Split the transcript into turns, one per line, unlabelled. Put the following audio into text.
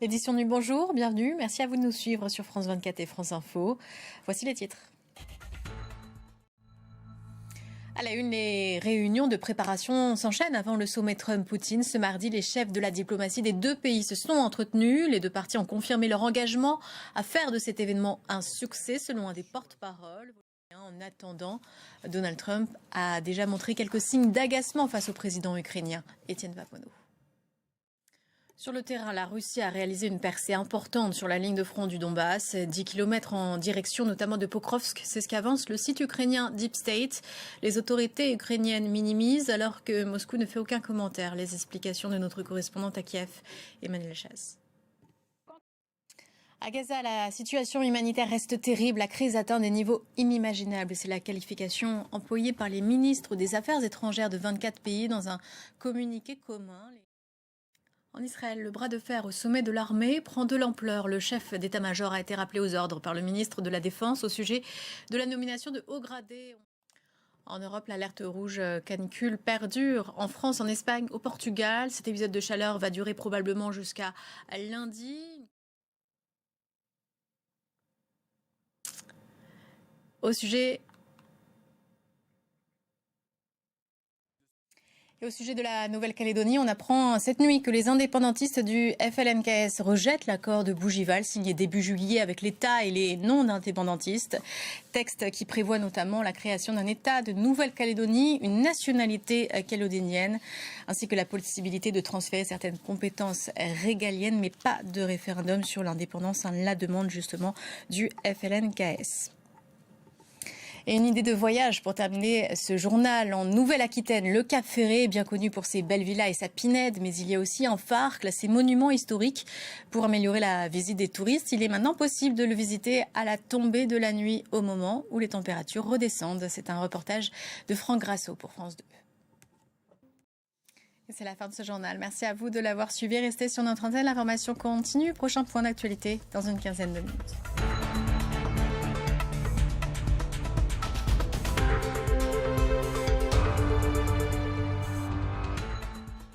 L'édition du Bonjour, bienvenue. Merci à vous de nous suivre sur France 24 et France Info. Voici les titres. À la une, les réunions de préparation s'enchaînent avant le sommet Trump-Poutine. Ce mardi, les chefs de la diplomatie des deux pays se sont entretenus. Les deux parties ont confirmé leur engagement à faire de cet événement un succès, selon un des porte-paroles. En attendant, Donald Trump a déjà montré quelques signes d'agacement face au président ukrainien, Étienne Vapono. Sur le terrain, la Russie a réalisé une percée importante sur la ligne de front du Donbass, 10 km en direction notamment de Pokrovsk. C'est ce qu'avance le site ukrainien Deep State. Les autorités ukrainiennes minimisent alors que Moscou ne fait aucun commentaire. Les explications de notre correspondante à Kiev, Emmanuel Chasse. À Gaza, la situation humanitaire reste terrible. La crise atteint des niveaux inimaginables. C'est la qualification employée par les ministres des Affaires étrangères de 24 pays dans un communiqué commun. En Israël, le bras de fer au sommet de l'armée prend de l'ampleur. Le chef d'état-major a été rappelé aux ordres par le ministre de la Défense au sujet de la nomination de hauts gradés. En Europe, l'alerte rouge canicule perdure. En France, en Espagne, au Portugal, cet épisode de chaleur va durer probablement jusqu'à lundi. Au sujet de la Nouvelle-Calédonie, on apprend cette nuit que les indépendantistes du FLNKS rejettent l'accord de Bougival signé début juillet avec l'État et les non-indépendantistes. Texte qui prévoit notamment la création d'un État de Nouvelle-Calédonie, une nationalité calédonienne, ainsi que la possibilité de transférer certaines compétences régaliennes, mais pas de référendum sur l'indépendance, la demande justement du FLNKS. Et une idée de voyage pour terminer ce journal en Nouvelle-Aquitaine. Le Cap Ferré est bien connu pour ses belles villas et sa pinède, mais il y a aussi un phare classé monument historique. Pour améliorer la visite des touristes, il est maintenant possible de le visiter à la tombée de la nuit, au moment où les températures redescendent. C'est un reportage de Franck Grasso pour France 2. Et c'est la fin de ce journal. Merci à vous de l'avoir suivi. Restez sur notre antenne. L'information continue. Prochain point d'actualité dans une quinzaine de minutes.